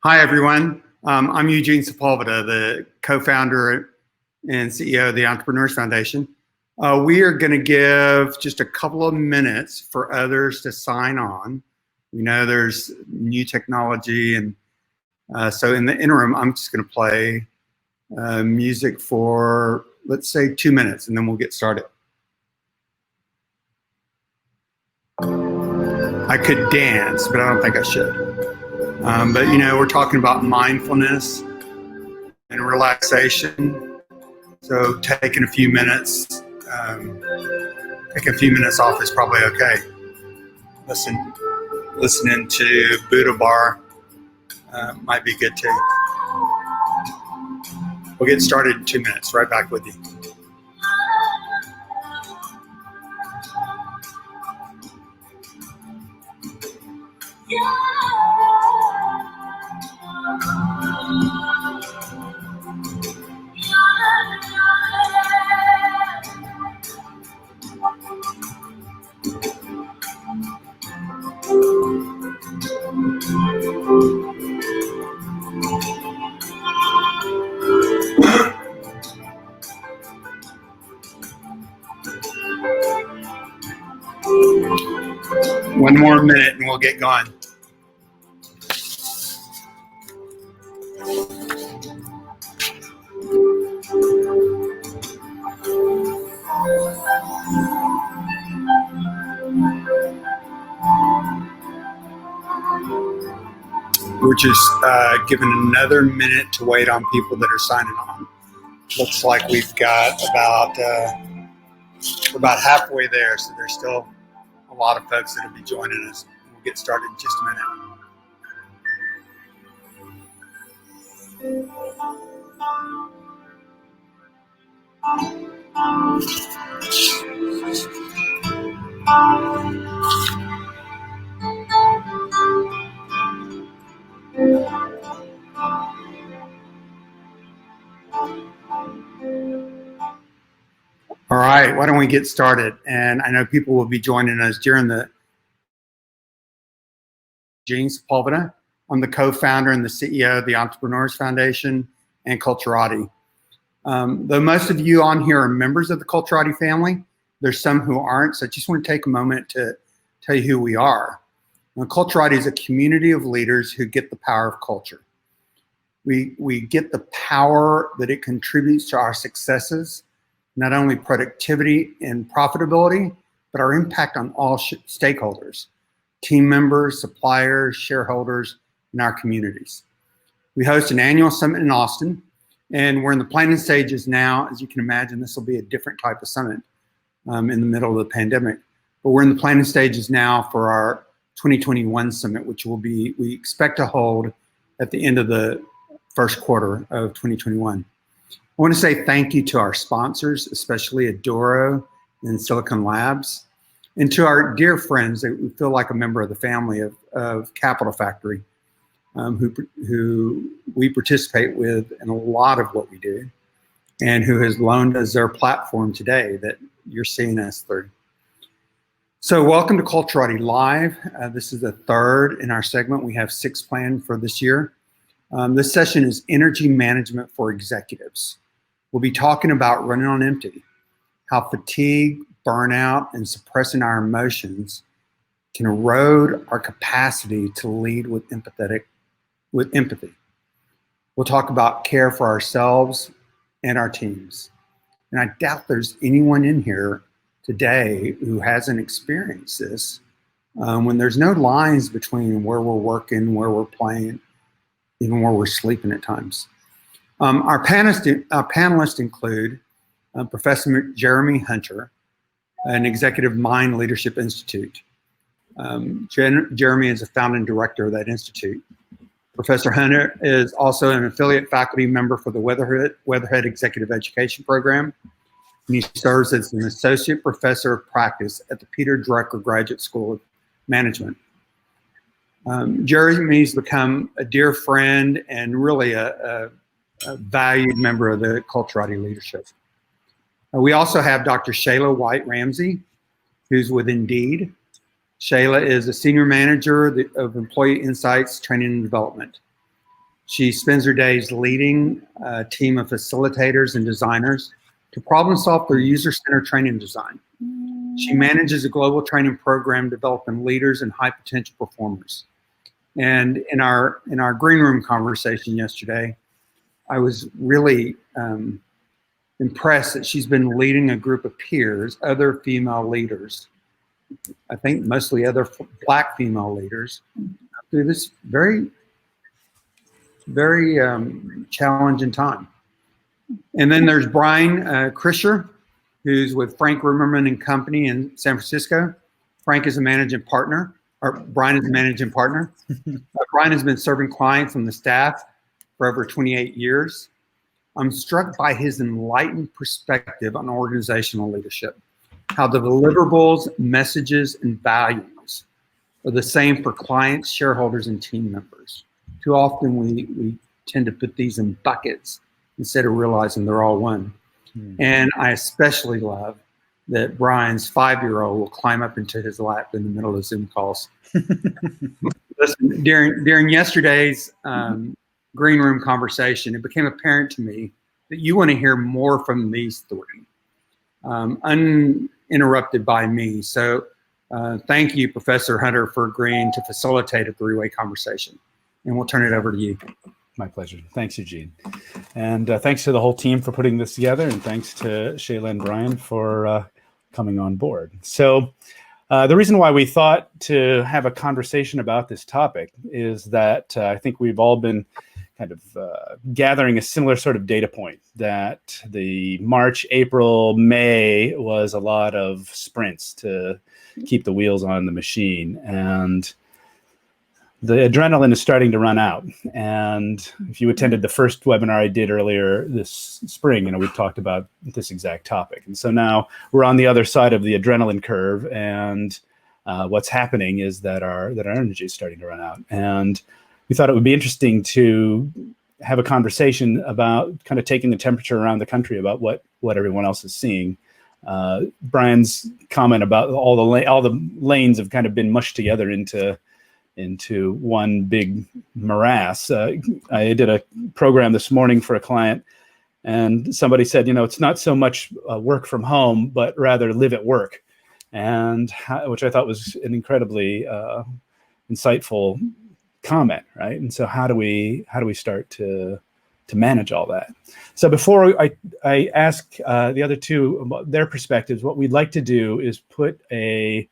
Hi, everyone. I'm Eugene Sepulveda, the co-founder and CEO of the Entrepreneurs Foundation. We are going to give just a couple of minutes for others to sign on. We know there's new technology, and so in the interim, I'm just going to play music for, let's say, 2 minutes, and then we'll get started. I could dance, but I don't think I should. But you know, we're talking about mindfulness and relaxation. So taking a few minutes, off is probably okay. Listening to Buddha Bar might be good too. We'll get started in 2 minutes. Right back with you. One more minute and we'll get going. We're just giving another minute to wait on people that are signing on. Looks like we've got about halfway there, so there's still a lot of folks that will be joining us. We'll get started in just a minute. All right, why don't we get started? And I know people will be joining us during the Eugene Sepulveda. I'm the co-founder and the CEO of the Entrepreneurs Foundation and Culturati. Though most of you on here are members of the Culturati family, there's some who aren't, so I just want to take a moment to tell you who we are. Now, Culturati is a community of leaders who get the power of culture. We get the power that it contributes to our successes, not only productivity and profitability, but our impact on all stakeholders, team members, suppliers, shareholders, and our communities. We host an annual summit in Austin, and we're in the planning stages now. As you can imagine, this will be a different type of summit in the middle of the pandemic. But we're in the planning stages now for our 2021 summit, which we expect to hold at the end of the first quarter of 2021. I want to say thank you to our sponsors, especially Adoro and Silicon Labs, and to our dear friends that feel like a member of the family of Capital Factory, who we participate with in a lot of what we do, and who has loaned us their platform today that you're seeing us through. So welcome to Culturati Live. This is the third in our segment. We have 6 planned for this year. This session is energy management for executives. We'll be talking about running on empty, how fatigue, burnout, and suppressing our emotions can erode our capacity to lead with empathy. We'll talk about care for ourselves and our teams. And I doubt there's anyone in here today who hasn't experienced this when there's no lines between where we're working, where we're playing, even where we're sleeping at times. Our panelists include Professor Jeremy Hunter, an executive Mind Leadership Institute. Jeremy is a founding director of that institute. Professor Hunter is also an affiliate faculty member for the Weatherhead Executive Education Program, and he serves as an associate professor of practice at the Peter Drucker Graduate School of Management. Jeremy's become a dear friend and really a valued member of the Culturati leadership. We also have Dr. Chela White-Ramsey, who's with Indeed. Chela is a senior manager of Employee Insights Training and Development. She spends her days leading a team of facilitators and designers to problem solve through user-centered training design. She manages a global training program developing leaders and high potential performers. And in our green room conversation yesterday, I was really impressed that she's been leading a group of peers, other female leaders, I think mostly other Black female leaders, through this very, very challenging time. And then there's Brian Kreischer, who's with Frank Rimmerman and Company in San Francisco. Frank is a managing partner, or Brian is a managing partner. Brian has been serving clients on the staff for over 28 years. I'm struck by his enlightened perspective on organizational leadership, how the deliverables, messages, and values are the same for clients, shareholders, and team members. Too often we tend to put these in buckets instead of realizing they're all one. And I especially love that Brian's 5-year-old will climb up into his lap in the middle of Zoom calls. Listen, during yesterday's green room conversation, it became apparent to me that you want to hear more from these three, uninterrupted by me. So thank you, Professor Hunter, for agreeing to facilitate a three-way conversation. And we'll turn it over to you. My pleasure. Thanks, Eugene. And thanks to the whole team for putting this together. And thanks to Chela and Brian for coming on board. So the reason why we thought to have a conversation about this topic is that I think we've all been kind of gathering a similar sort of data point, that the March, April, May was a lot of sprints to keep the wheels on the machine. And the adrenaline is starting to run out. And if you attended the first webinar I did earlier this spring, we've talked about this exact topic. And so now we're on the other side of the adrenaline curve, and what's happening is that our energy is starting to run out. And we thought it would be interesting to have a conversation about kind of taking the temperature around the country about what everyone else is seeing. Brian's comment about all the lanes have kind of been mushed together into one big morass. I did a program this morning for a client, and somebody said, it's not so much work from home, but rather live at work, and which I thought was an incredibly insightful comment, right? And so how do we start to manage all that? So before I ask the other two about their perspectives, what we'd like to do is put a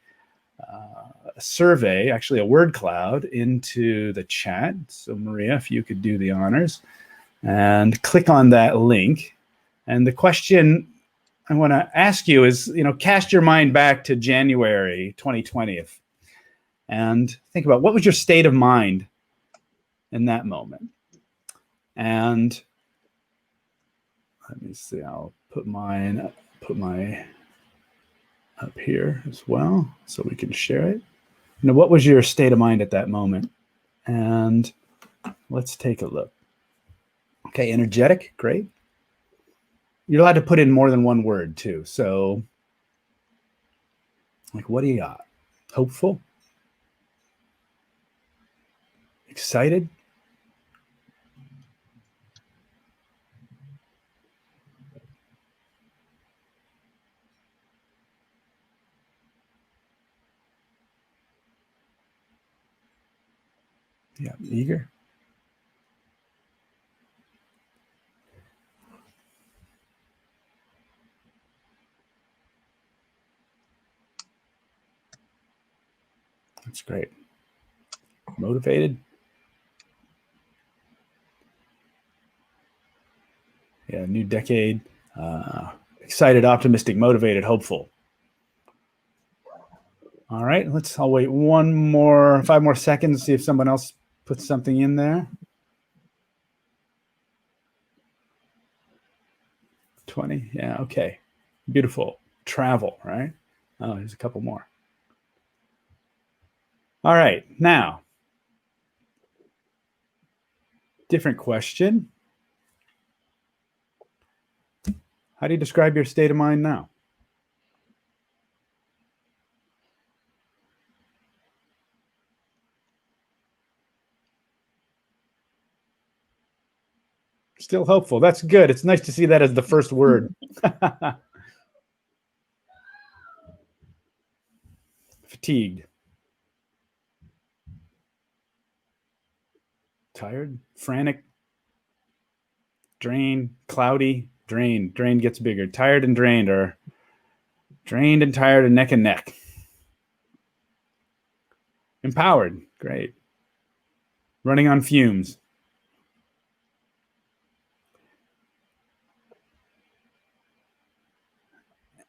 survey, actually a word cloud, into the chat. So Maria, if you could do the honors and click on that link. And the question I want to ask you is, cast your mind back to January 2020 and think about what was your state of mind in that moment. And let me see, I'll put my up here as well so we can share it. What was your state of mind at that moment? And let's take a look. Okay, energetic, great. You're allowed to put in more than one word too. So, what do you got? Hopeful? Excited? Yeah, eager. That's great. Motivated. Yeah, new decade. Excited, optimistic, motivated, hopeful. All right, I'll wait 5 more seconds, see if someone else puts something in there. 20, yeah, okay. Beautiful. Travel, right? Oh, there's a couple more. All right, now, different question. How do you describe your state of mind now? Still hopeful. That's good. It's nice to see that as the first word. Fatigued. Tired, frantic, drained, cloudy, drained. Drained gets bigger. Tired and drained are drained and tired and neck. Empowered, great. Running on fumes.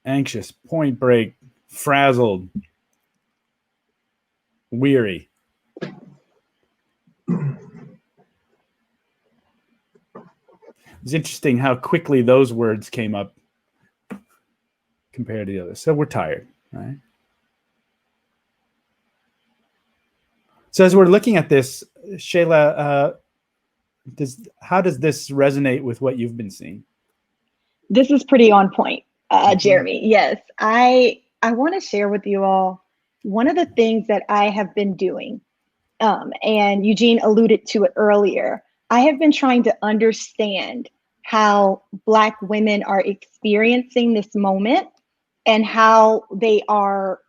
Anxious, point break, frazzled, weary. It's interesting how quickly those words came up compared to the others. So we're tired, right? So as we're looking at this, Chela, how does this resonate with what you've been seeing? This is pretty on point, Jeremy. Yes, I want to share with you all one of the things that I have been doing, and Eugene alluded to it earlier. I have been trying to understand how Black women are experiencing this moment and how they are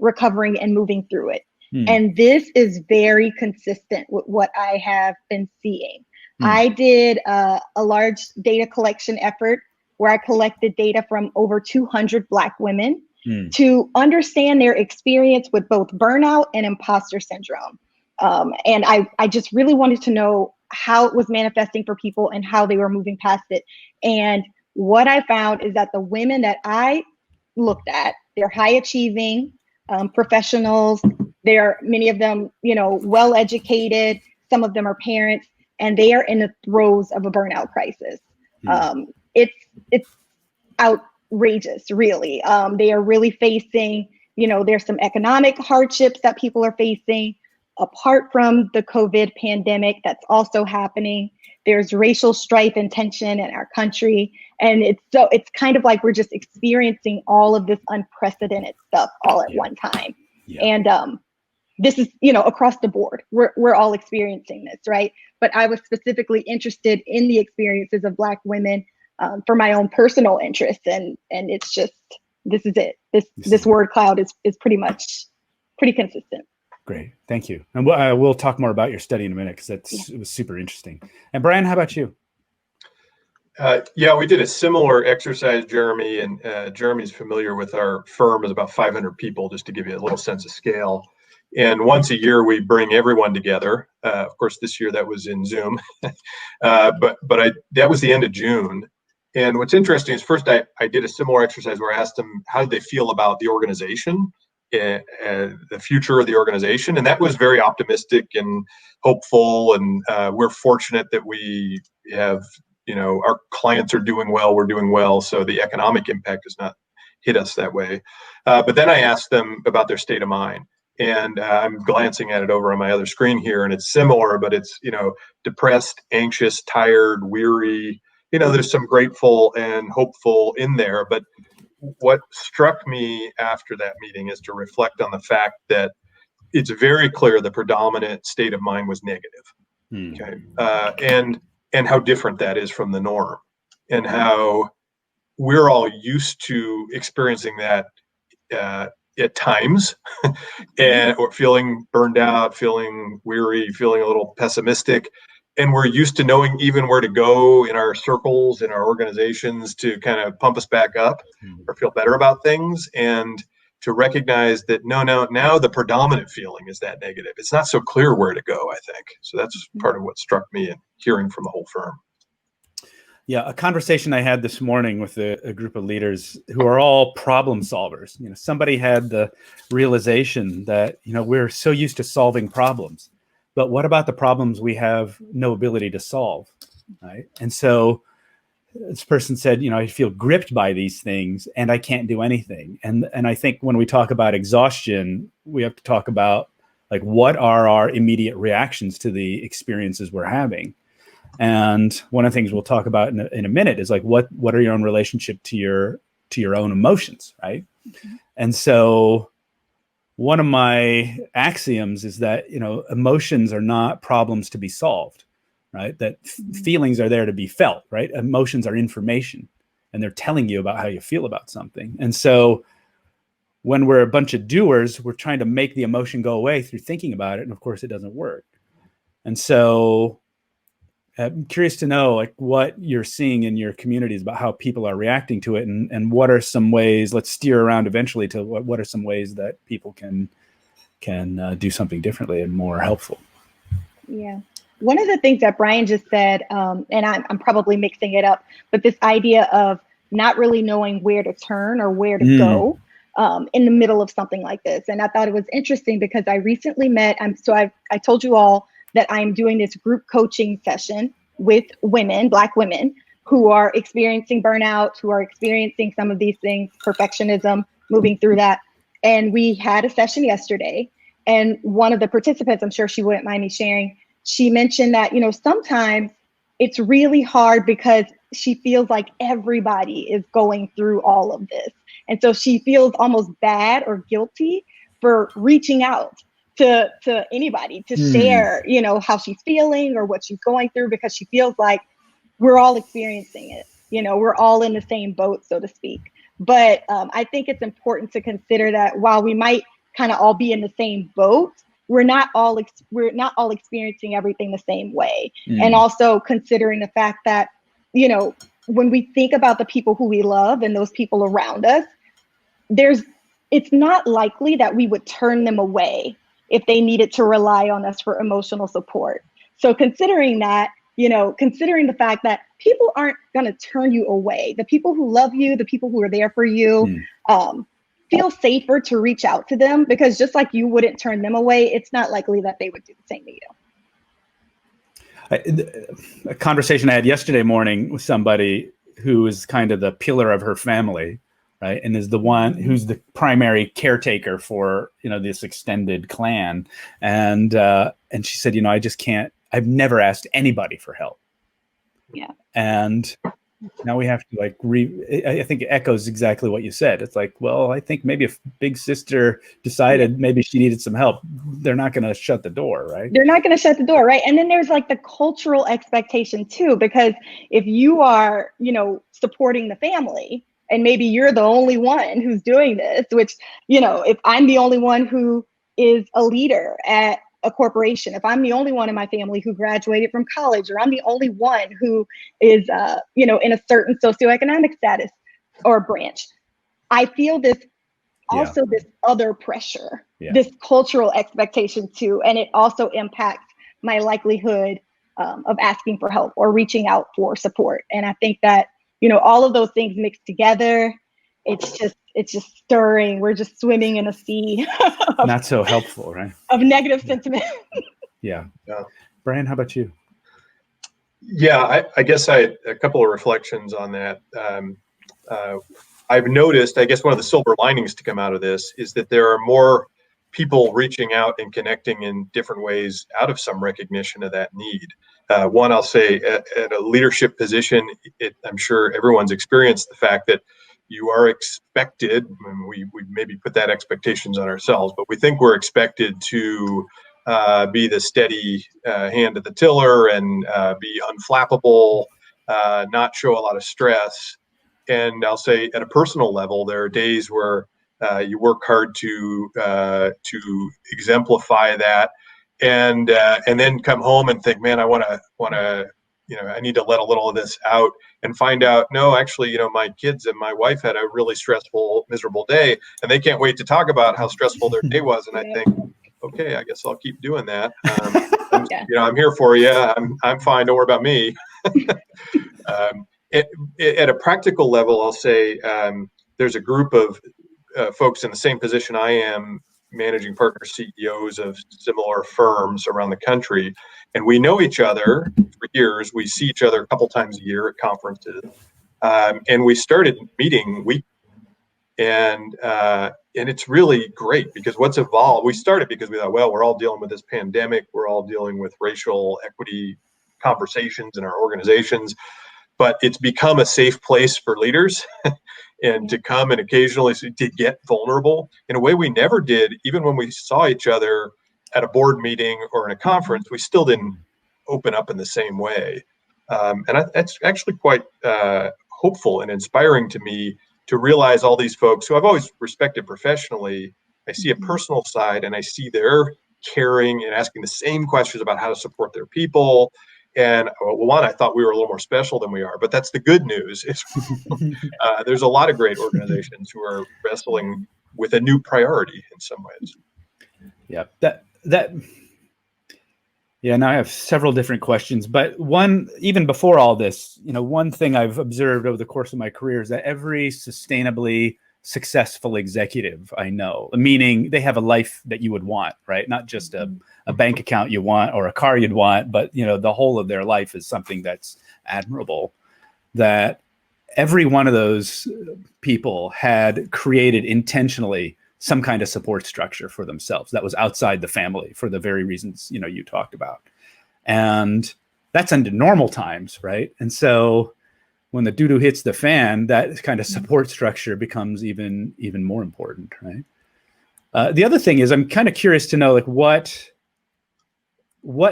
recovering and moving through it. And this is very consistent with what I have been seeing. I did a large data collection effort where I collected data from over 200 Black women to understand their experience with both burnout and imposter syndrome. And I just really wanted to know how it was manifesting for people and how they were moving past it. And what I found is that the women that I looked at, they're high achieving professionals. They're many of them, well educated. Some of them are parents, and they are in the throes of a burnout crisis. It's outrageous, really. They are really facing, there's some economic hardships that people are facing. Apart from the COVID pandemic that's also happening, there's racial strife and tension in our country. And it's kind of like we're just experiencing all of this unprecedented stuff all at one time. Yeah. And this is, across the board, we're all experiencing this, right? But I was specifically interested in the experiences of Black women for my own personal interest. And it's just, this is it. This word cloud is pretty consistent. Great, thank you. And we'll talk more about your study in a minute because it was super interesting. And Brian, how about you? Yeah, we did a similar exercise, Jeremy, and Jeremy's familiar with our firm is about 500 people, just to give you a little sense of scale. And once a year, we bring everyone together. Of course, this year that was in Zoom, but that was the end of June. And what's interesting is first I did a similar exercise where I asked them how did they feel about the organization, the future of the organization, and that was very optimistic and hopeful. And we're fortunate that we have, our clients are doing well, we're doing well, so the economic impact does not hit us that way. But then I asked them about their state of mind. And I'm glancing at it over on my other screen here, and it's similar, but it's, depressed, anxious, tired, weary. There's some grateful and hopeful in there. But what struck me after that meeting is to reflect on the fact that it's very clear the predominant state of mind was negative. Okay, and how different that is from the norm, and how we're all used to experiencing that at times, or feeling burned out, feeling weary, feeling a little pessimistic. And we're used to knowing even where to go in our circles, in our organizations to kind of pump us back up or feel better about things. And to recognize that, now the predominant feeling is that negative. It's not so clear where to go, I think. So that's part of what struck me in hearing from the whole firm. Yeah, a conversation I had this morning with a group of leaders who are all problem solvers. Somebody had the realization that, we're so used to solving problems, but what about the problems we have no ability to solve, right? And so this person said, I feel gripped by these things and I can't do anything. And I think when we talk about exhaustion, we have to talk about like, what are our immediate reactions to the experiences we're having? And one of the things we'll talk about in a minute is like, what are your own relationship to your own emotions, right? Mm-hmm. And so one of my axioms is that, emotions are not problems to be solved. right? That feelings are there to be felt, right? Emotions are information, and they're telling you about how you feel about something. And so when we're a bunch of doers, we're trying to make the emotion go away through thinking about it. And of course it doesn't work. And so I'm curious to know like what you're seeing in your communities about how people are reacting to it, and what are some ways, let's steer around eventually to what are some ways that people can do something differently and more helpful. Yeah. One of the things that Brian just said, and I'm probably mixing it up, but this idea of not really knowing where to turn or where to go in the middle of something like this. And I thought it was interesting because I recently met, I told you all that I'm doing this group coaching session with women, Black women, who are experiencing burnout, who are experiencing some of these things, perfectionism, moving through that. And we had a session yesterday. And one of the participants, I'm sure she wouldn't mind me sharing, she mentioned that, sometimes it's really hard because she feels like everybody is going through all of this. And so she feels almost bad or guilty for reaching out to anybody to share, how she's feeling or what she's going through, because she feels like we're all experiencing it. We're all in the same boat, so to speak. But I think it's important to consider that while we might kind of all be in the same boat, we're not all experiencing everything the same way. And also considering the fact that, when we think about the people who we love and those people around us, it's not likely that we would turn them away if they needed to rely on us for emotional support. So considering that, considering the fact that people aren't going to turn you away, the people who love you, the people who are there for you, feel safer to reach out to them, because just like you wouldn't turn them away, it's not likely that they would do the same to you. A conversation I had yesterday morning with somebody who is kind of the pillar of her family, right? And is the one who's the primary caretaker for, this extended clan. And she said, I just can't, I've never asked anybody for help. Yeah. And now we have to I think it echoes exactly what you said. It's like, well, I think maybe if big sister decided maybe she needed some help, they're not going to shut the door, right? They're not going to shut the door, right? And then there's like the cultural expectation too, because if you are, supporting the family, and maybe you're the only one who's doing this, which, if I'm the only one who is a leader at a corporation, if I'm the only one in my family who graduated from college, or I'm the only one who is, in a certain socioeconomic status or branch, I feel this other pressure, this cultural expectation too. And it also impacts my likelihood of asking for help or reaching out for support. And I think that, all of those things mixed together, it's just stirring. We're just swimming in a sea not so helpful, right? Of negative sentiment. Yeah. Brian, how about you? Yeah, I guess I had a couple of reflections on that. I've noticed, I guess one of the silver linings to come out of this is that there are more people reaching out and connecting in different ways out of some recognition of that need. One, I'll say at a leadership position, I'm sure everyone's experienced the fact that you are expected, and we maybe put that expectations on ourselves, but we think we're expected to be the steady hand at the tiller and be unflappable, not show a lot of stress. And I'll say at a personal level, there are days where you work hard to exemplify that, and then come home and think, man, I want to, I need to let a little of this out, and find out, no, actually, my kids and my wife had a really stressful, miserable day, and they can't wait to talk about how stressful their day was. And I think, okay, I guess I'll keep doing that. I'm here for you. I'm fine. Don't worry about me. At a practical level, I'll say there's a group of folks in the same position I am, managing partner CEOs of similar firms around the country. And we know each other for years. We see each other a couple times a year at conferences. And we started meeting weekly. And it's really great, because what's evolved, we started because we thought, well, we're all dealing with this pandemic. We're all dealing with racial equity conversations in our organizations. But it's become a safe place for leaders and to come and occasionally to get vulnerable in a way we never did. Even when we saw each other at a board meeting or in a conference, we still didn't open up in the same way. That's actually quite hopeful and inspiring to me to realize all these folks who I've always respected professionally. I see a personal side, and I see their caring and asking the same questions about how to support their people. And one, I thought we were a little more special than we are, but that's the good news. There's a lot of great organizations who are wrestling with a new priority in some ways. Yeah, yeah. Now I have several different questions, but one, even before all this, one thing I've observed over the course of my career is that every sustainably successful executive I know, meaning they have a life that you would want, right? Not just a bank account you want or a car you'd want, but the whole of their life is something that's admirable. That every one of those people had created intentionally some kind of support structure for themselves that was outside the family for the very reasons you talked about. And that's under normal times, right? And so when the doo-doo hits the fan, that kind of support structure becomes even more important, right? The other thing is, I'm kind of curious to know, like, what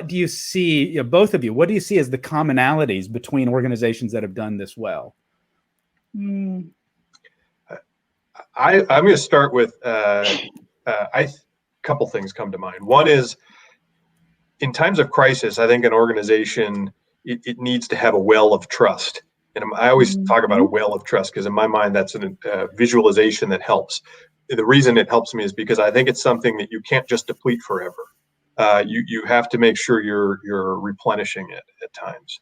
do you see, both of you, what do you see as the commonalities between organizations that have done this well? I'm going to start with a couple things come to mind. One is, in times of crisis, I think an organization, it needs to have a well of trust. And I always talk about a well of trust because in my mind, that's a visualization that helps. The reason it helps me is because I think it's something that you can't just deplete forever. You have to make sure you're replenishing it at times.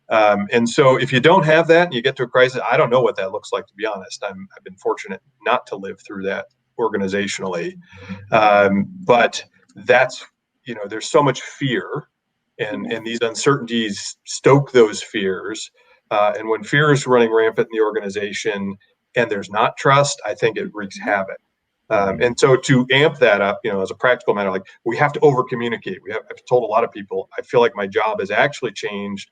And so if you don't have that and you get to a crisis, I don't know what that looks like, to be honest. I've been fortunate not to live through that organizationally. But that's, there's so much fear, and these uncertainties stoke those fears. And when fear is running rampant in the organization and there's not trust, I think it wreaks havoc. And so to amp that up, as a practical matter, like, we have to over communicate. I've told a lot of people, I feel like my job has actually changed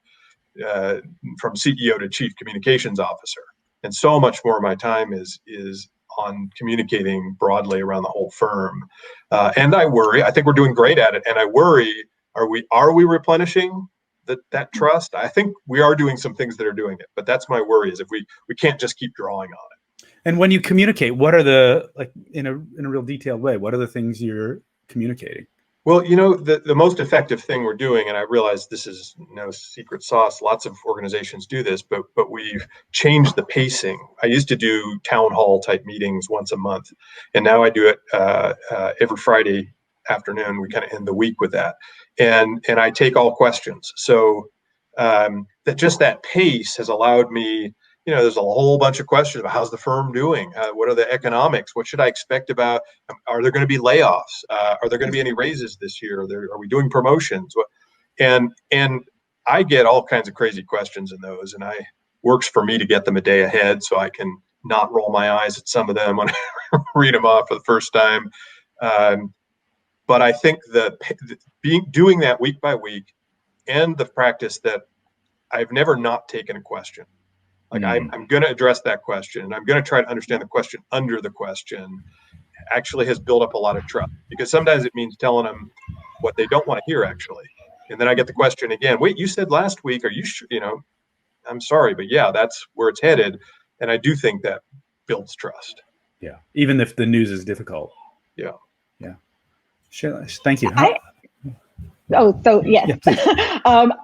from CEO to chief communications officer. And so much more of my time is on communicating broadly around the whole firm. And I worry, I think we're doing great at it. And I worry, are we replenishing that trust? I think we are doing some things that are doing it, but that's my worry, is if we can't just keep drawing on it. And when you communicate, what are the, like, in a real detailed way, what are the things you're communicating? Well, the most effective thing we're doing, and I realize this is no secret sauce, lots of organizations do this, but we've changed the pacing. I used to do town hall type meetings once a month, and now I do it every Friday afternoon. We kind of end the week with that. And I take all questions. So that pace has allowed me, there's a whole bunch of questions about how's the firm doing? What are the economics? What should I expect about, are there going to be layoffs? Are there going to be any raises this year? Are we doing promotions? And I get all kinds of crazy questions in those, and works for me to get them a day ahead so I can not roll my eyes at some of them when I read them off for the first time. But I think doing that week by week, and the practice that I've never not taken a question. Like, I'm going to address that question, and I'm going to try to understand the question under the question, actually has built up a lot of trust, because sometimes it means telling them what they don't want to hear, actually. And then I get the question again, wait, you said last week, are you sure? I'm sorry, but yeah, that's where it's headed. And I do think that builds trust. Yeah. Even if the news is difficult. Yeah. Yeah. Chela, thank you. Yes. Yeah,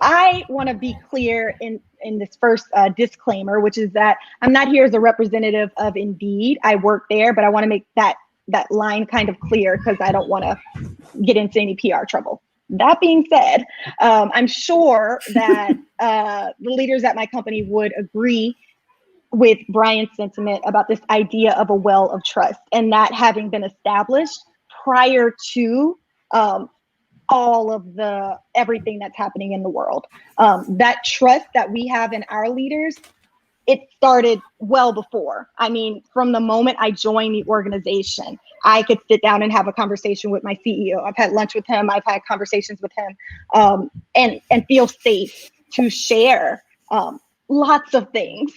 I want to be clear in this first disclaimer, which is that I'm not here as a representative of Indeed. I work there, but I want to make that line kind of clear, because I don't want to get into any PR trouble. That being said, I'm sure that the leaders at my company would agree with Brian's sentiment about this idea of a well of trust, and that having been established prior to all of everything that's happening in the world. That trust that we have in our leaders, it started well before. I mean, from the moment I joined the organization, I could sit down and have a conversation with my CEO. I've had lunch with him. I've had conversations with him, and feel safe to share lots of things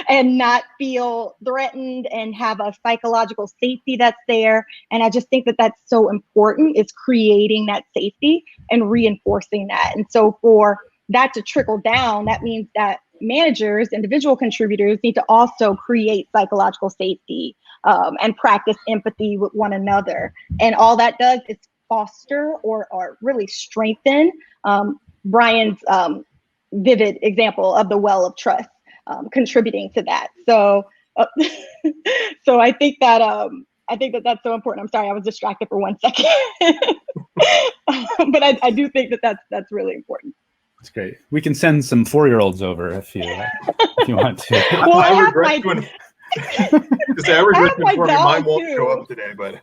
and not feel threatened and have a psychological safety that's there. And I just think that that's so important, is creating that safety and reinforcing that. And so for that to trickle down, that means that managers, individual contributors need to also create psychological safety and practice empathy with one another. And all that does is foster or really strengthen Brian's vivid example of the well of trust, contributing to that. So, so I think that that's so important. I'm sorry, I was distracted for 1 second, but I do think that that's really important. That's great. We can send some 4-year-olds over if you want to. Well, I regret mine won't show up today, but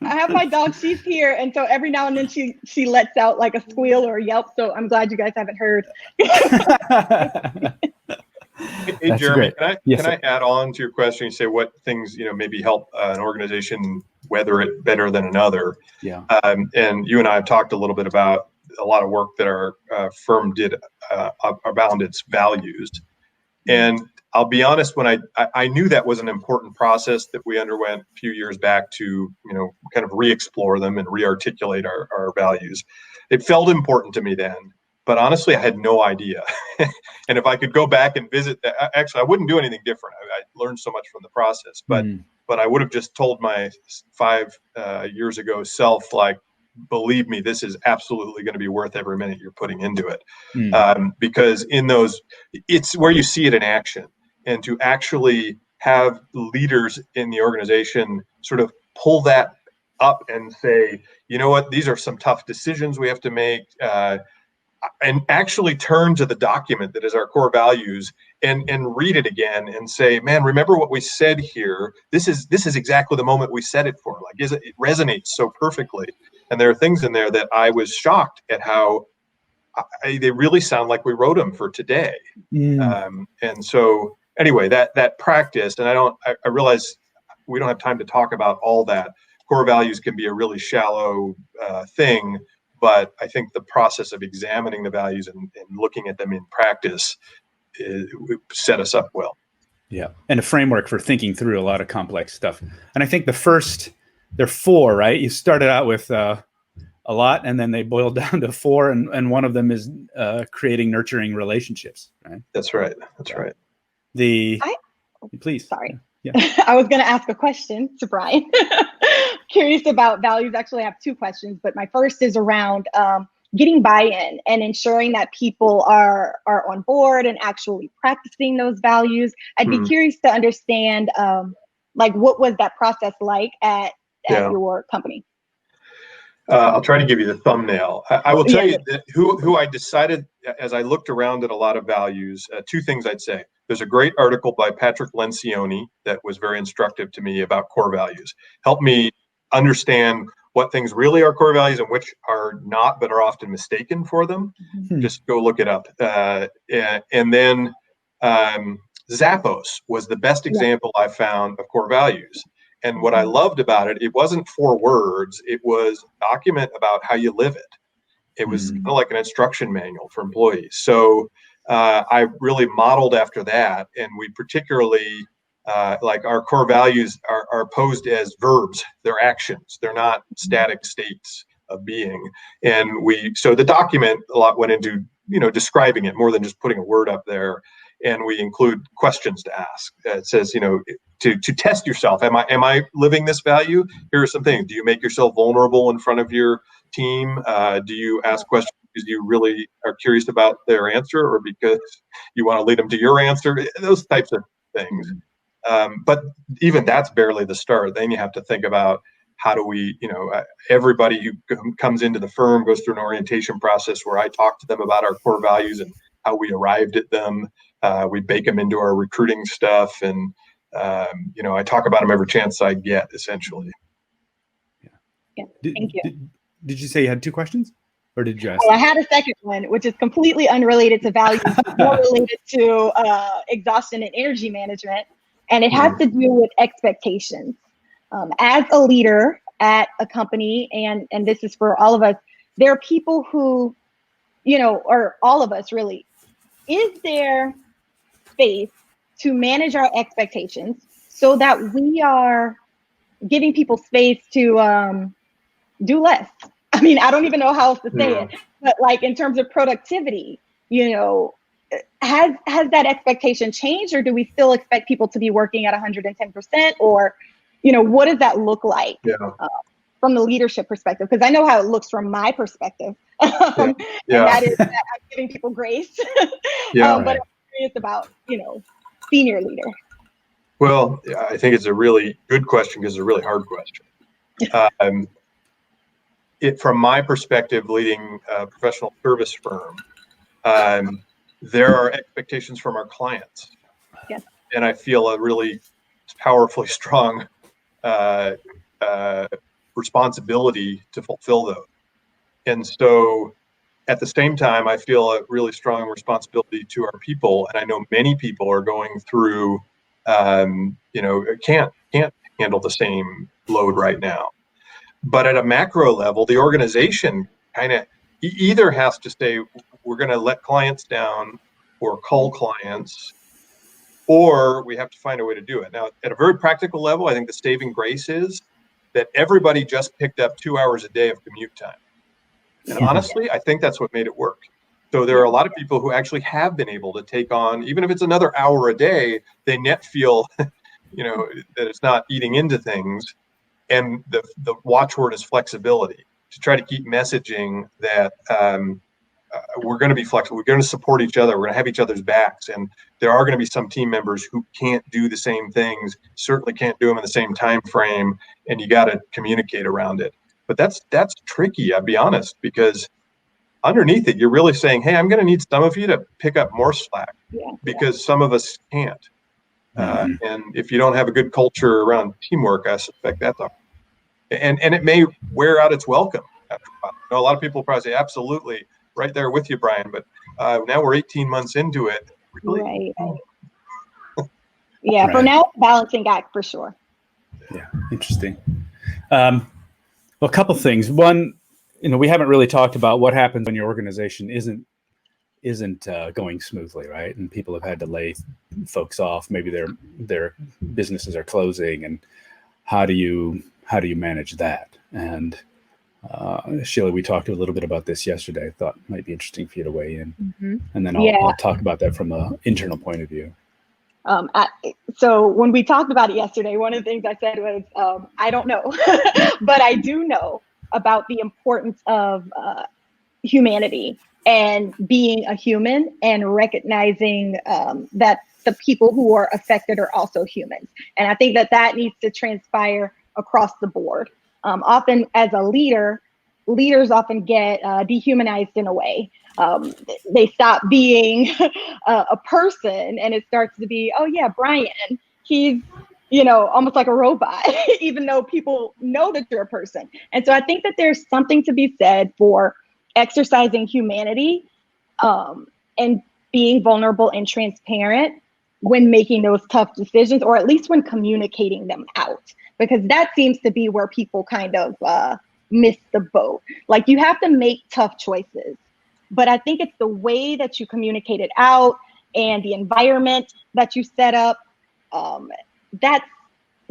I have my dog. She's here, and so every now and then she lets out like a squeal or a yelp. So I'm glad you guys haven't heard. Hey, Jeremy, can I add on to your question? You say what things maybe help an organization weather it better than another. Yeah. And you and I have talked a little bit about a lot of work that our firm did around its values. And I'll be honest, when I knew that was an important process that we underwent a few years back to, kind of re-explore them and re-articulate our values. It felt important to me then, but honestly, I had no idea. And if I could go back and visit, actually, I wouldn't do anything different. I learned so much from the process, but I would have just told my 5 years ago self, like, believe me, this is absolutely going to be worth every minute you're putting into it. Because in those, it's where you see it in action. And to actually have leaders in the organization sort of pull that up and say, you know what, these are some tough decisions we have to make, and actually turn to the document that is our core values and read it again and say, man, remember what we said here. This is exactly the moment we said it for. Like, it resonates so perfectly. And there are things in there that I was shocked at how they really sound like we wrote them for today. And so anyway, that practice, and I realize we don't have time to talk about all that. Core values can be a really shallow thing, but I think the process of examining the values and looking at them in practice set us up well. Yeah, and a framework for thinking through a lot of complex stuff. And I think there are 4, right? You started out with a lot, and then they boiled down to 4, and one of them is creating nurturing relationships, right? That's right. That's right. Please. Sorry. Yeah. I was going to ask a question to Brian. Curious about values. Actually, I have 2 questions, but my first is around getting buy-in and ensuring that people are on board and actually practicing those values. I'd be curious to understand, what was that process like at your company? I'll try to give you the thumbnail. I will tell you that who I decided as I looked around at a lot of values, 2 things I'd say. There's a great article by Patrick Lencioni that was very instructive to me about core values. Helped me understand what things really are core values and which are not, but are often mistaken for them. Just go look it up. And then Zappos was the best example I found of core values. And what I loved about it, it wasn't 4 words. It was a document about how you live it. It was kind of like an instruction manual for employees. So I really modeled after that. And we particularly, like our core values are posed as verbs. They're actions. They're not static states of being. And so the document a lot went into, describing it more than just putting a word up there. And we include questions to ask. It says, to test yourself. Am I living this value? Here are some things. Do you make yourself vulnerable in front of your team? Do you ask questions because you really are curious about their answer, or because you want to lead them to your answer? Those types of things. But even that's barely the start. Then you have to think about how do we, everybody who comes into the firm goes through an orientation process where I talk to them about our core values and how we arrived at them. We bake them into our recruiting stuff, and I talk about them every chance I get, essentially. Yeah. Thank you. Did you say you had 2 questions, or did you ask? Well, I had a second one, which is completely unrelated to values, more related to exhaustion and energy management, and it has to do with expectations. As a leader at a company, and this is for all of us, there are people who, or all of us really. Is there space to manage our expectations so that we are giving people space to do less. I mean, I don't even know how else to say it, but like in terms of productivity, you know, has that expectation changed, or do we still expect people to be working at 110%, or, you know, what does that look like from the leadership perspective? Because I know how it looks from my perspective, and that is that I'm giving people grace. But I'm curious about, you know, senior leader. Well, I think it's a really good question because it's a really hard question. From my perspective, leading a professional service firm, there are expectations from our clients. Yes. And I feel a really powerfully strong responsibility to fulfill those. And so at the same time, I feel a really strong responsibility to our people. And I know many people are going through, you know, can't handle the same load right now. But at a macro level, the organization kind of either has to say, we're going to let clients down or cull clients, or we have to find a way to do it. Now, at a very practical level, I think the saving grace is that everybody just picked up 2 hours a day of commute time. And honestly, I think that's what made it work. So there are a lot of people who actually have been able to take on, even if it's another hour a day, they net feel, you know, that it's not eating into things. And the watchword is flexibility, to try to keep messaging that we're going to be flexible. We're going to support each other. We're going to have each other's backs. And there are going to be some team members who can't do the same things, certainly can't do them in the same time frame. And you got to communicate around it. But that's tricky, I'll be honest, because underneath it, you're really saying, hey, I'm going to need some of you to pick up more slack because some of us can't. And if you don't have a good culture around teamwork, I suspect that's up. And it may wear out its welcome after a while. You know, a lot of people probably say, absolutely, right there with you, Brian. But now we're 18 months into it. Really? Right. Yeah, for now, balancing act for sure. Yeah, interesting. Well, a couple things. One, you know, we haven't really talked about what happens when your organization isn't going smoothly, right? And people have had to lay folks off. Maybe their businesses are closing, and how do you manage that? And Chela, we talked a little bit about this yesterday. I thought it might be interesting for you to weigh in, and then I'll talk about that from an internal point of view. So when we talked about it yesterday, one of the things I said was, I don't know, but I do know about the importance of humanity and being a human and recognizing that the people who are affected are also humans. And I think that needs to transpire across the board. Often as a leader, leaders often get dehumanized in a way. They stop being a person, and it starts to be, oh yeah, Brian, he's, you know, almost like a robot, even though people know that you're a person. And so I think that there's something to be said for exercising humanity and being vulnerable and transparent when making those tough decisions, or at least when communicating them out, because that seems to be where people kind of miss the boat. Like, you have to make tough choices, but I think it's the way that you communicate it out and the environment that you set up.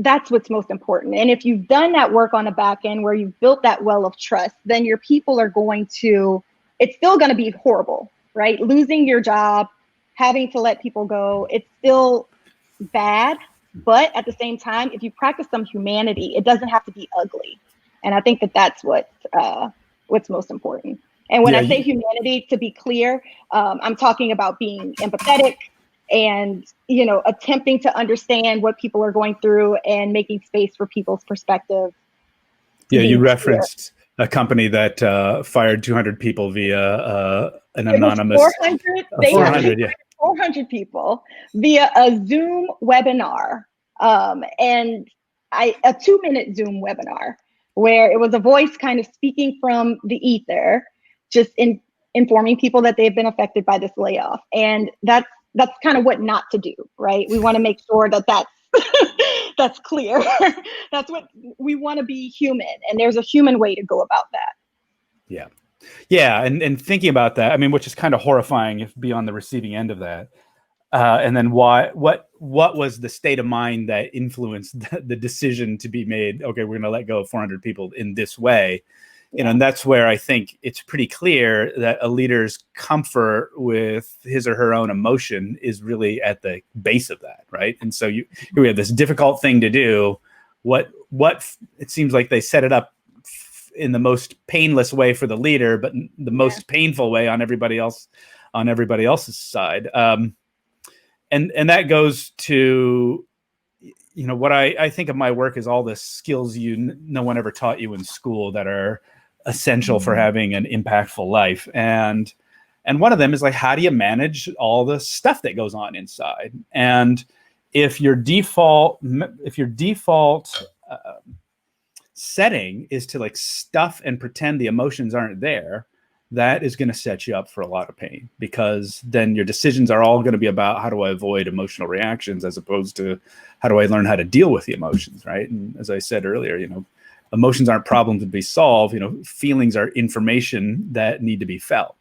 That's what's most important. And if you've done that work on the back end where you've built that well of trust, then your people are it's still going to be horrible, right? Losing your job, having to let people go, it's still bad. But at the same time, if you practice some humanity, it doesn't have to be ugly. And I think that's what's most important. And when I say humanity, to be clear, I'm talking about being empathetic and, you know, attempting to understand what people are going through and making space for people's perspective. Yeah, you referenced a company that fired 200 people via an anonymous. 400. They 400, 400 people via a Zoom webinar, and a 2-minute Zoom webinar where it was a voice kind of speaking from the ether, just informing people that they've been affected by this layoff. And that's kind of what not to do, right? We want to make sure that's that's clear. That's what we want, to be human, and there's a human way to go about that. Yeah. And thinking about that, I mean, which is kind of horrifying if be on the receiving end of that. and then what was the state of mind that influenced the decision to be made? Okay, we're going to let go of 400 people in this way. And that's where I think it's pretty clear that a leader's comfort with his or her own emotion is really at the base of that, right? And so we have this difficult thing to do. What it seems like they set it up in the most painless way for the leader, but the most painful way on everybody else's side. And that goes to, what I think of my work as all the skills no one ever taught you in school that are essential for having an impactful life. And one of them is like, how do you manage all the stuff that goes on inside? And if your default setting is to like stuff and pretend the emotions aren't there, that is going to set you up for a lot of pain, because then your decisions are all going to be about how do I avoid emotional reactions as opposed to how do I learn how to deal with the emotions, right? And as I said earlier, emotions aren't problems to be solved. Feelings are information that need to be felt.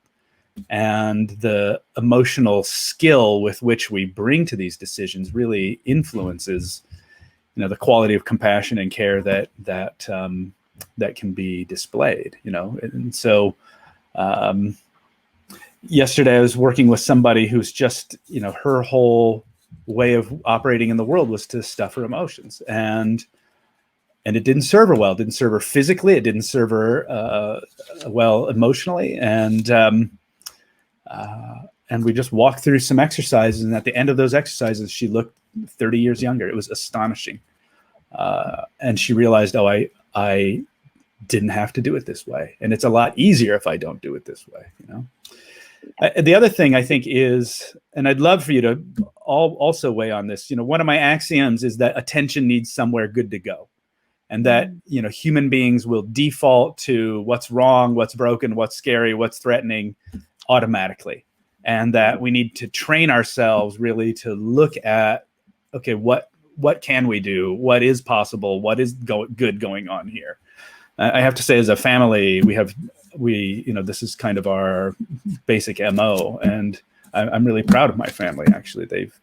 And the emotional skill with which we bring to these decisions really influences, the quality of compassion and care that can be displayed. And so yesterday I was working with somebody who's just, her whole way of operating in the world was to stuff her emotions, and it didn't serve her well. It didn't serve her physically. It didn't serve her well emotionally. And we just walked through some exercises. And at the end of those exercises, she looked 30 years younger. It was astonishing. And she realized, I didn't have to do it this way. And it's a lot easier if I don't do it this way. The other thing I think is, and I'd love for you to also weigh on this, one of my axioms is that attention needs somewhere good to go. And that, human beings will default to what's wrong, what's broken, what's scary, what's threatening automatically. And that we need to train ourselves really to look at, okay, what can we do? What is possible? What is good going on here? I have to say, as a family, this is kind of our basic MO. And I'm really proud of my family, actually. They've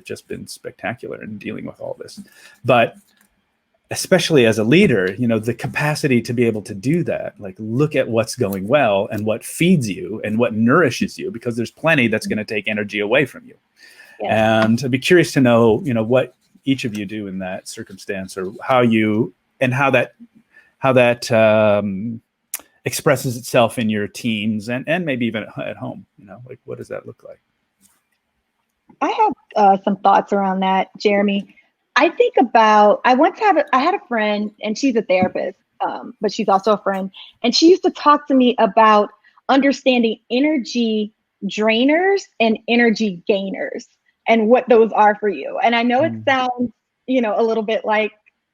just been spectacular in dealing with all this. But especially as a leader, the capacity to be able to do that, like look at what's going well and what feeds you and what nourishes you, because there's plenty that's going to take energy away from you. Yeah. And I'd be curious to know, what each of you do in that circumstance, or how that expresses itself in your teams and maybe even at home. Like what does that look like? I have some thoughts around that, Jeremy. I think about, I had a friend, and she's a therapist, but she's also a friend. And she used to talk to me about understanding energy drainers and energy gainers and what those are for you. And I know it sounds, a little bit like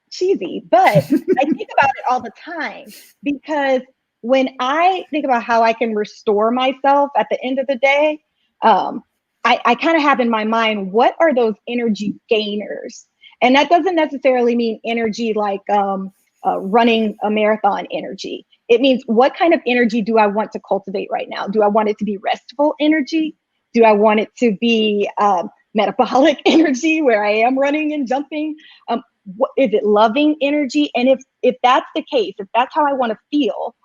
cheesy, but I think about it all the time, because when I think about how I can restore myself at the end of the day, I kind of have in my mind, what are those energy gainers? And that doesn't necessarily mean energy like running a marathon energy. It means, what kind of energy do I want to cultivate right now? Do I want it to be restful energy? Do I want it to be metabolic energy where I am running and jumping? Is it loving energy? And if that's the case, if that's how I want to feel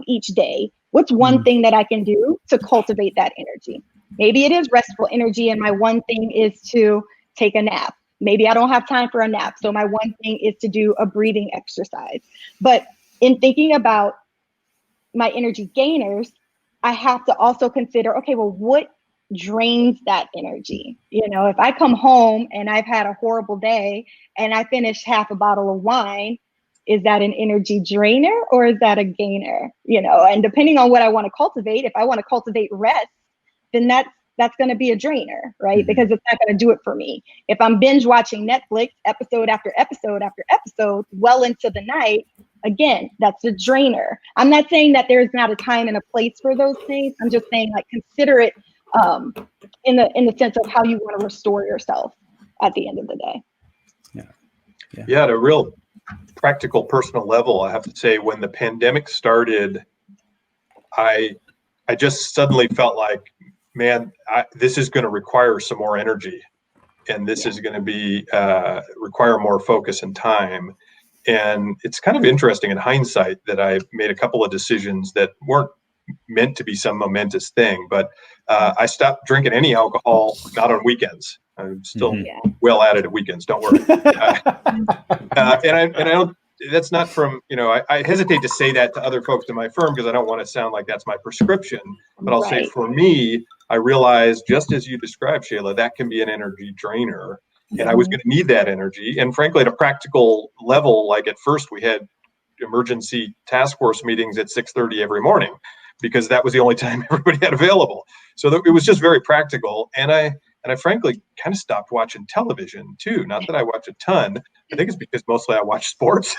each day, what's one thing that I can do to cultivate that energy? Maybe it is restful energy, and my one thing is to take a nap. Maybe I don't have time for a nap, so my one thing is to do a breathing exercise. But in thinking about my energy gainers, I have to also consider, okay, well, what drains that energy? If I come home and I've had a horrible day and I finish half a bottle of wine, is that an energy drainer or is that a gainer? And depending on what I want to cultivate, if I want to cultivate rest, then that's going to be a drainer, right? Because it's not going to do it for me. If I'm binge watching Netflix episode after episode after episode well into the night, again, that's a drainer. I'm not saying that there's not a time and a place for those things. I'm just saying, like, consider it in the sense of how you want to restore yourself at the end of the day. Yeah, at a real practical, personal level, I have to say, when the pandemic started, I just suddenly felt like man, this is going to require some more energy, and this is going to be require more focus and time. And it's kind of interesting in hindsight that I made a couple of decisions that weren't meant to be some momentous thing, but I stopped drinking any alcohol, not on weekends. I'm still well at it at weekends, don't worry. And I don't, that's not from, I hesitate to say that to other folks in my firm because I don't want to sound like that's my prescription, but I'll say for me, I realized, just as you described, Chela, that can be an energy drainer. And I was going to need that energy. And frankly, at a practical level, like at first we had emergency task force meetings at 6:30 every morning because that was the only time everybody had available. So it was just very practical. And I frankly kind of stopped watching television too. Not that I watch a ton. I think it's because mostly I watch sports.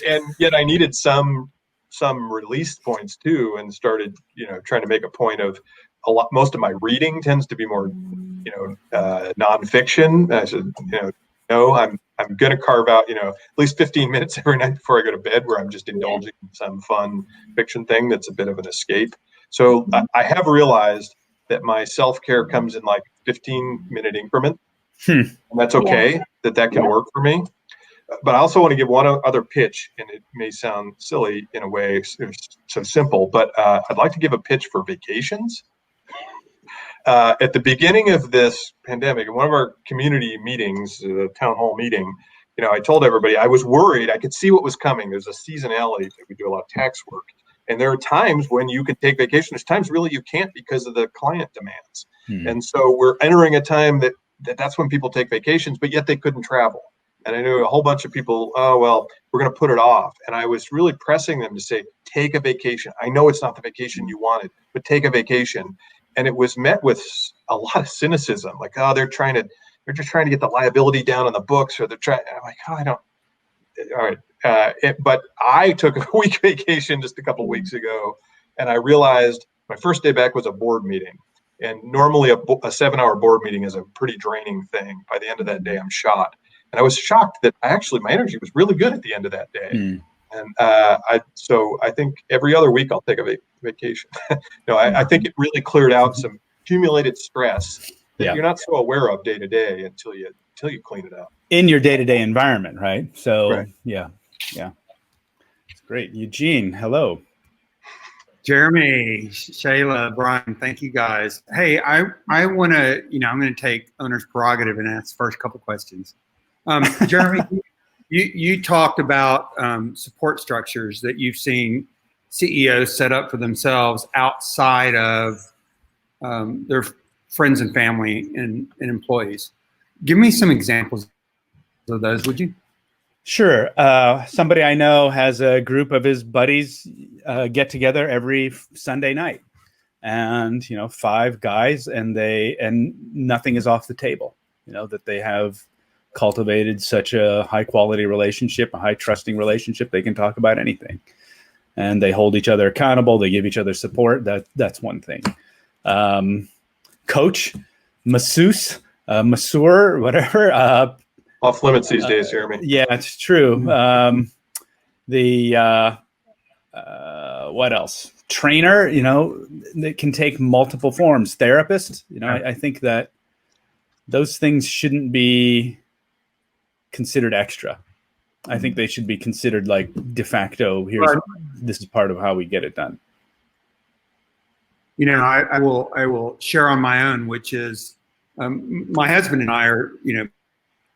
And yet I needed some release points too, and started, trying to make a point of most of my reading tends to be more, nonfiction. I said, I'm going to carve out, at least 15 minutes every night before I go to bed where I'm just indulging in some fun fiction thing that's a bit of an escape. So I have realized that my self-care comes in like 15-minute increment. And that's okay, that can work for me. But I also want to give one other pitch, and it may sound silly in a way, so simple, but I'd like to give a pitch for vacations. At the beginning of this pandemic, in one of our community meetings, the town hall meeting, I told everybody I was worried. I could see what was coming. There's a seasonality. We do a lot of tax work. And there are times when you can take vacation. There's times really you can't because of the client demands. And so we're entering a time that's when people take vacations, but yet they couldn't travel. And I knew a whole bunch of people, oh, well, we're going to put it off. And I was really pressing them to say, take a vacation. I know it's not the vacation you wanted, but take a vacation. And it was met with a lot of cynicism, like, oh, they're just trying to get the liability down on the books, or they're trying. I'm like, oh, I don't. All right. But I took a week vacation just a couple of weeks ago, and I realized my first day back was a board meeting. And normally a 7-hour board meeting is a pretty draining thing. By the end of that day, I'm shot. And I was shocked that my energy was really good at the end of that day. And so I think every other week I'll take a vacation. I think it really cleared out some accumulated stress that you're not so aware of day to day until you clean it up. In your day-to-day environment, right? So, yeah. It's great. Eugene, hello. Jeremy, Chela, Brian, thank you guys. Hey, I want to, I'm going to take owner's prerogative and ask the first couple questions. Jeremy, you talked about support structures that you've seen CEOs set up for themselves outside of their friends and family and employees. Give me some examples of those, would you? Sure. Somebody I know has a group of his buddies get together every Sunday night, and 5 guys, and nothing is off the table. That they have cultivated such a high quality relationship, a high trusting relationship. They can talk about anything, and they hold each other accountable. They give each other support. That's one thing. Coach, masseuse, masseur, whatever. Off limits these days, Jeremy. Yeah, it's true. What else? Trainer, that can take multiple forms. Therapist, I think that those things shouldn't be considered extra. I think they should be considered like de facto. This is part of how we get it done. I will share on my own, which is my husband and I are,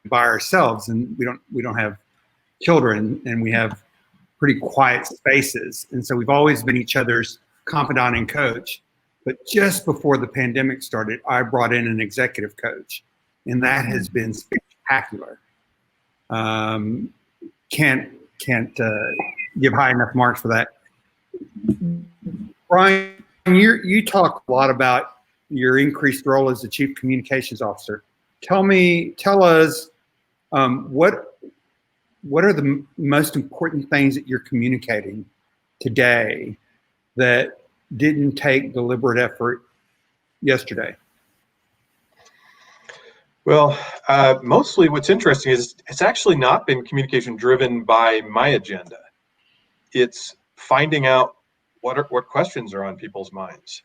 by ourselves, and we don't have children, and we have pretty quiet spaces, and so we've always been each other's confidant and coach. But just before the pandemic started, I brought in an executive coach, and that has been spectacular. Can't give high enough marks for that. Brian, you talk a lot about your increased role as the chief communications officer. Tell us what are the most important things that you're communicating today that didn't take deliberate effort yesterday? Well, mostly what's interesting is it's actually not been communication driven by my agenda. It's finding out what questions are on people's minds.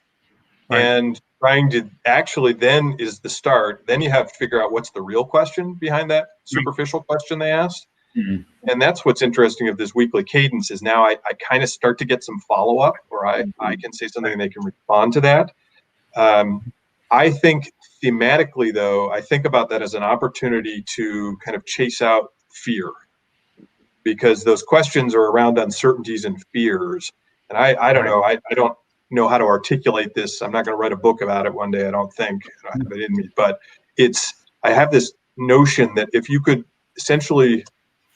Right. And trying to actually then is the start. Then you have to figure out what's the real question behind that superficial question they asked. Mhm. And that's what's interesting of this weekly cadence is now I kind of start to get some follow-up, or I can say something and they can respond to that. I think thematically, though, I think about that as an opportunity to kind of chase out fear, because those questions are around uncertainties and fears. And I don't know, I don't know how to articulate this. I'm not going to write a book about it one day, I don't think. I have it in me, but I have this notion that if you could essentially,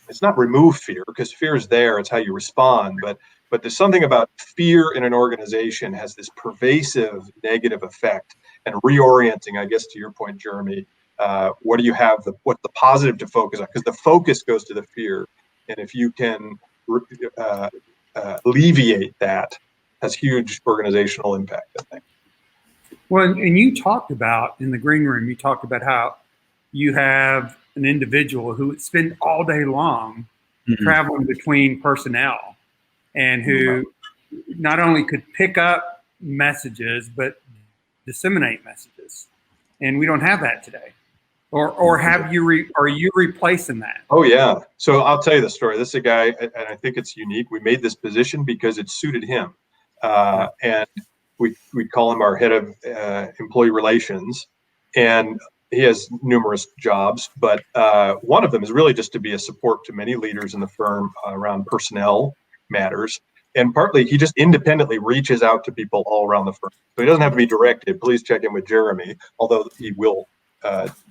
it's not remove fear, because fear is there, it's how you respond, but there's something about fear in an organization has this pervasive negative effect, and reorienting, I guess, to your point, Jeremy, what do you have, what's the positive to focus on? Because the focus goes to the fear, and if you can alleviate that, has huge organizational impact, I think. Well, and you talked about in the green room, you talked about how you have an individual who would spend all day long traveling between personnel, and who not only could pick up messages, but disseminate messages. And we don't have that today. Or are you replacing that? Oh, yeah. So I'll tell you the story. This is a guy, and I think it's unique. We made this position because it suited him. And we call him our head of employee relations. And he has numerous jobs, but one of them is really just to be a support to many leaders in the firm around personnel matters. And partly he just independently reaches out to people all around the firm. So he doesn't have to be directed. Please check in with Jeremy, although he will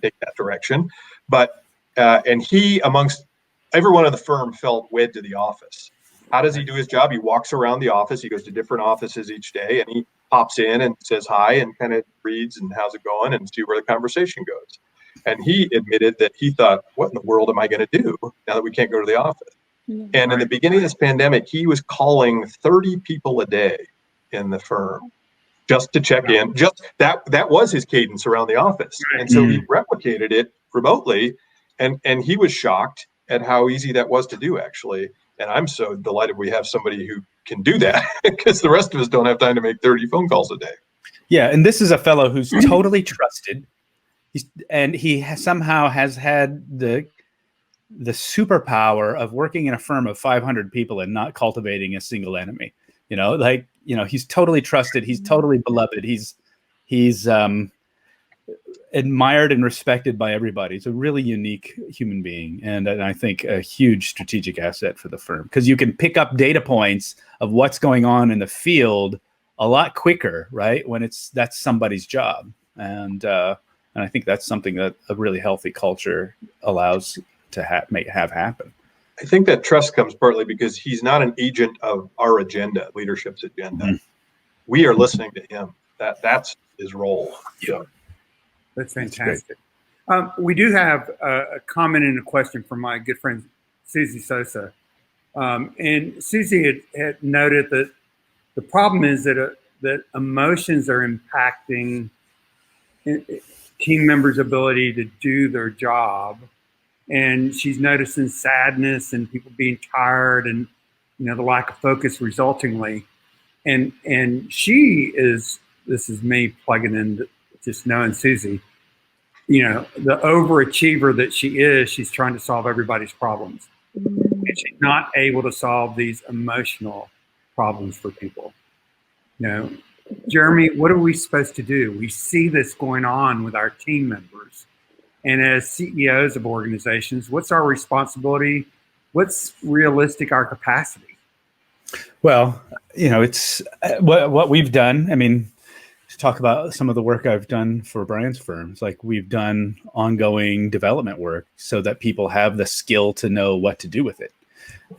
take that direction. But and he, amongst everyone in the firm, felt wed to the office. How does he do his job? He walks around the office. He goes to different offices each day, and he pops in and says hi and kind of reads and how's it going and see where the conversation goes. And he admitted that he thought, what in the world am I going to do now that we can't go to the office? And in the beginning of this pandemic, he was calling 30 people a day in the firm just to check in. Just that was his cadence around the office. And so he replicated it remotely, and he was shocked at how easy that was to do, actually. And I'm so delighted we have somebody who can do that, because the rest of us don't have time to make 30 phone calls a day. Yeah, and this is a fellow who's totally trusted. He somehow has had the superpower of working in a firm of 500 people and not cultivating a single enemy. He's totally trusted. He's totally beloved. He's admired and respected by everybody. He's a really unique human being, and I think a huge strategic asset for the firm, because you can pick up data points of what's going on in the field a lot quicker, right? When that's somebody's job, and I think that's something that a really healthy culture allows to have happen. I think that trust comes partly because he's not an agent of our agenda, leadership's agenda. Mm-hmm. We are listening to him. That's his role. Yeah. That's fantastic. We do have a comment and a question from my good friend Susie Sosa. And Susie had noted that the problem is that emotions are impacting team members' ability to do their job. And she's noticing sadness and people being tired, and the lack of focus resultingly. And she is, this is me plugging in, just knowing Susie, the overachiever that she is, she's trying to solve everybody's problems. And she's not able to solve these emotional problems for people. Jeremy, what are we supposed to do? We see this going on with our team members. And as CEOs of organizations, what's our responsibility? What's realistic our capacity? Well, it's what we've done. I mean, to talk about some of the work I've done for Brian's firms, like we've done ongoing development work so that people have the skill to know what to do with it.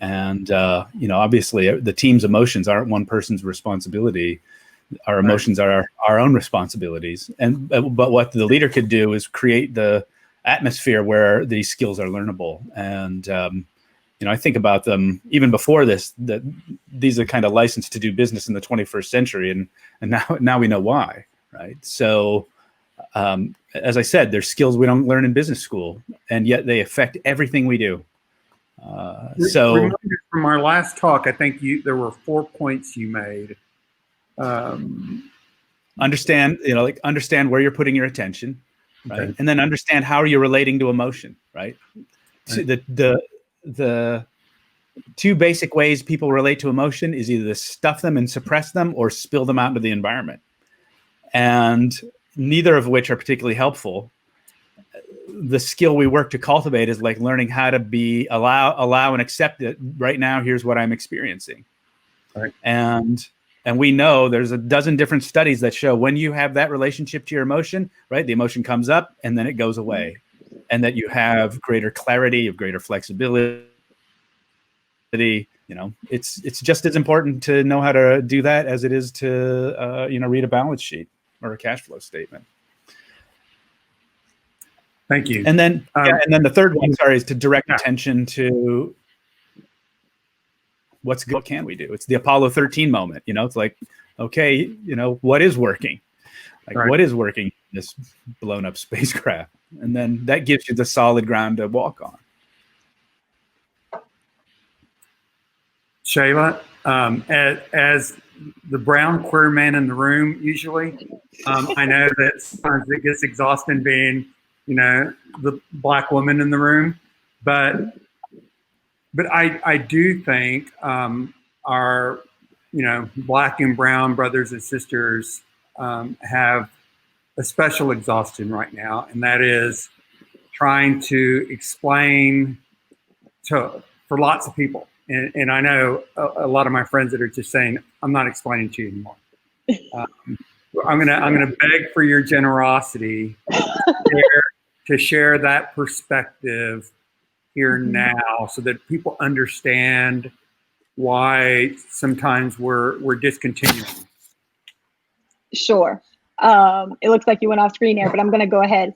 And, obviously the team's emotions aren't one person's responsibility. Our emotions are our own responsibilities. But what the leader could do is create the atmosphere where these skills are learnable. And, I think about them even before this, that these are kind of licensed to do business in the 21st century. And now we know why, right? So, as I said, there's skills we don't learn in business school, and yet they affect everything we do. So from our last talk, I think there were 4 points you made. Understand, like understand where you're putting your attention, right? Okay. And then understand how you're relating to emotion, right? So the two basic ways people relate to emotion is either to stuff them and suppress them or spill them out into the environment. And neither of which are particularly helpful. The skill we work to cultivate is like learning how to allow and accept it. Right now, here's what I'm experiencing. Right. And we know there's a dozen different studies that show when you have that relationship to your emotion, right, the emotion comes up and then it goes away, and that you have greater clarity, you have greater flexibility. It's just as important to know how to do that as it is to read a balance sheet or a cash flow statement. Thank you. And then the third one, is to direct attention to what can we do? It's the Apollo 13 moment. It's like, okay, what is working? What is working in this blown up spacecraft? And then that gives you the solid ground to walk on. Chela, as the brown queer man in the room, usually, I know that sometimes it gets exhausting being, the black woman in the room, but I do think our, black and brown brothers and sisters have a special exhaustion right now, and that is trying to explain for lots of people. And I know a lot of my friends that are just saying, I'm not explaining to you anymore. I'm gonna beg for your generosity to share that perspective here now, so that people understand why sometimes we're discontinuing. Sure. It looks like you went off screen there, but I'm going to go ahead.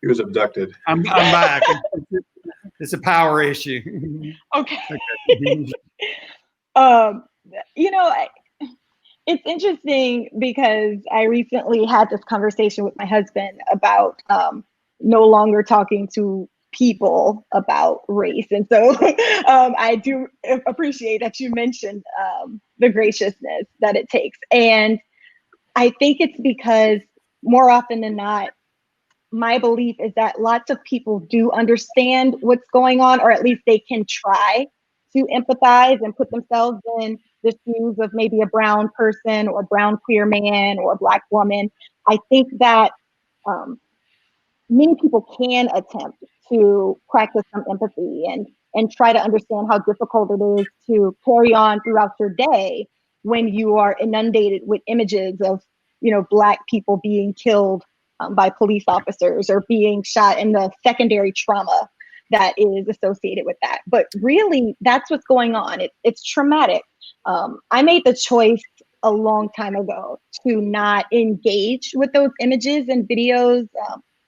He was abducted. I'm back. It's a power issue. Okay. It's interesting because I recently had this conversation with my husband about no longer talking to people about race. And so I do appreciate that you mentioned the graciousness that it takes. And I think it's because more often than not, my belief is that lots of people do understand what's going on, or at least they can try to empathize and put themselves in the shoes of maybe a brown person or a brown queer man or a black woman. I think that many people can attempt to practice some empathy and try to understand how difficult it is to carry on throughout your day when you are inundated with images of, Black people being killed by police officers or being shot, and the secondary trauma that is associated with that. But really, that's what's going on. It's traumatic. I made the choice a long time ago to not engage with those images and videos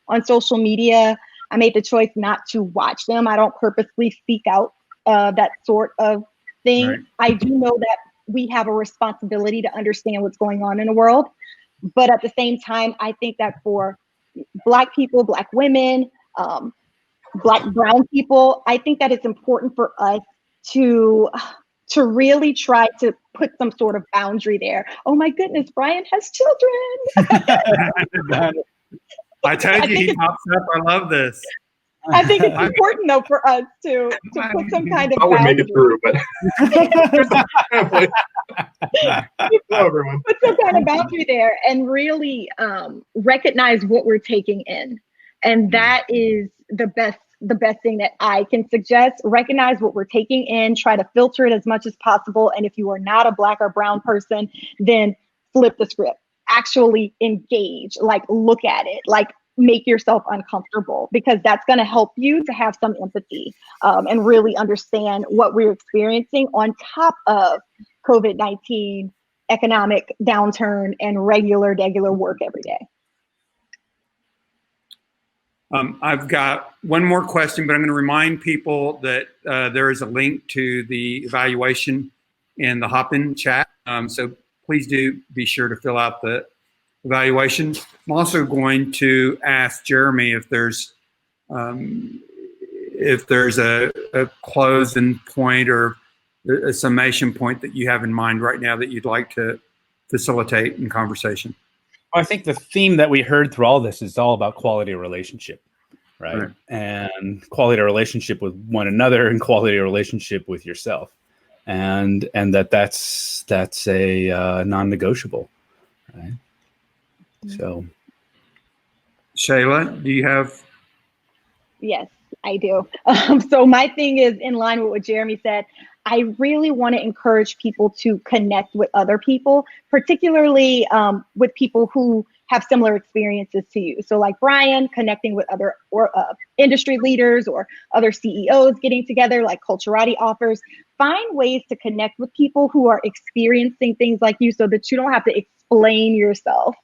on social media. I made the choice not to watch them. I don't purposely seek out that sort of thing. Right. I do know that we have a responsibility to understand what's going on in the world. But at the same time, I think that for Black people, Black women, Black, brown people, I think that it's important for us to really try to put some sort of boundary there. Oh my goodness, Brian has children. I told you he pops up. I love this. I think it's important though for us to put some kind of boundary. I would make it through, but put some kind of boundary there and really recognize what we're taking in. And that is the best thing that I can suggest. Recognize what we're taking in, try to filter it as much as possible. And if you are not a Black or brown person, then flip the script. Actually engage, look at it, make yourself uncomfortable, because that's going to help you to have some empathy and really understand what we're experiencing on top of COVID-19, economic downturn, and regular work every day. I've got one more question, but I'm going to remind people that there is a link to the evaluation in the Hopin chat. So please do be sure to fill out the evaluation. I'm also going to ask Jeremy if there's a closing point or a summation point that you have in mind right now that you'd like to facilitate in conversation. I think the theme that we heard through all this is all about quality of relationship, right? And quality of relationship with one another and quality of relationship with yourself. And that's a non-negotiable, right? So, Chela, do you have? Yes, I do. So my thing is in line with what Jeremy said. I really want to encourage people to connect with other people, particularly with people who have similar experiences to you. So like Brian, connecting with other industry leaders or other CEOs getting together, like Culturati offers. Find ways to connect with people who are experiencing things like you so that you don't have to explain yourself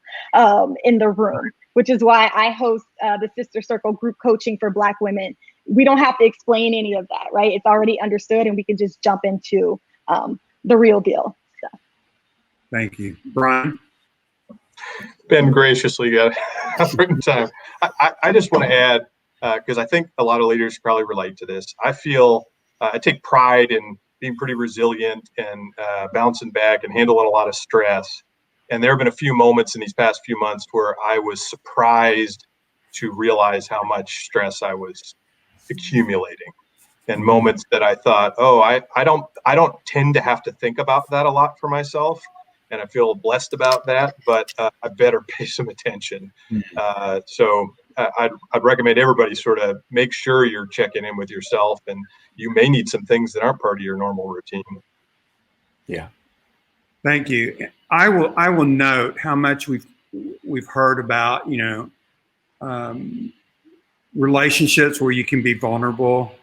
in the room, which is why I host the Sister Circle group coaching for Black women. We don't have to explain any of that, right? It's already understood and we can just jump into the real deal stuff. Thank you. Brian? Ben graciously got a written time. I just want to add, because I think a lot of leaders probably relate to this. I feel, I take pride in being pretty resilient and bouncing back and handling a lot of stress. And there have been a few moments in these past few months where I was surprised to realize how much stress I was accumulating, and moments that I thought, oh, I don't tend to have to think about that a lot for myself, and I feel blessed about that, but I better pay some attention. So I'd recommend everybody sort of make sure you're checking in with yourself, and you may need some things that aren't part of your normal routine. Yeah. Thank you. I will note how much we've heard about, relationships where you can be vulnerable,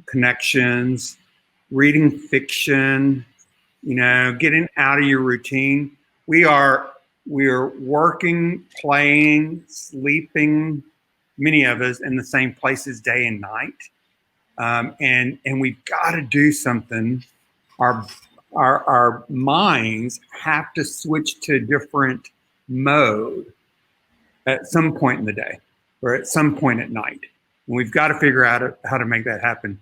connections, reading fiction, getting out of your routine. We are working, playing, sleeping, many of us in the same places day and night. And we've got to do something. Our minds have to switch to a different mode at some point in the day or at some point at night. And we've got to figure out how to make that happen.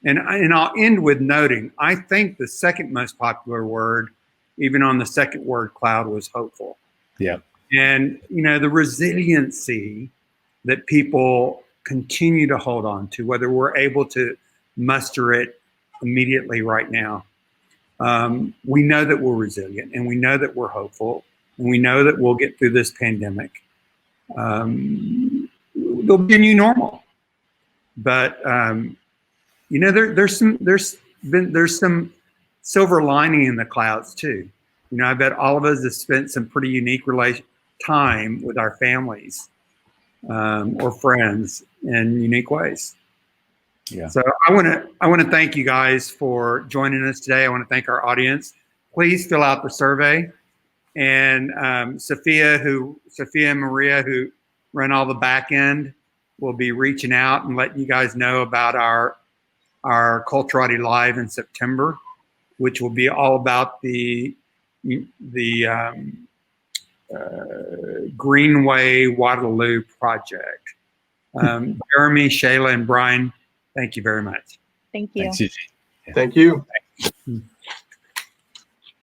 And I'll end with noting, I think the second most popular word, even on the second word cloud, was hopeful. Yeah. And, the resiliency that people continue to hold on to, whether we're able to muster it immediately right now. We know that we're resilient, and we know that we're hopeful, and we know that we'll get through this pandemic. There'll be a new normal, but there's some silver lining in the clouds too. I bet all of us have spent some pretty unique time with our families or friends in unique ways. Yeah. So I want to thank you guys for joining us today. I want to thank our audience. Please fill out the survey. And Sophia and Maria, who run all the back end, will be reaching out and letting you guys know about our Culturati Live in September, which will be all about the Greenway Waterloo project. Jeremy, Chela, and Brian, thank you very much. Thank you. Thanks, Eugene. Thank you. Thank you.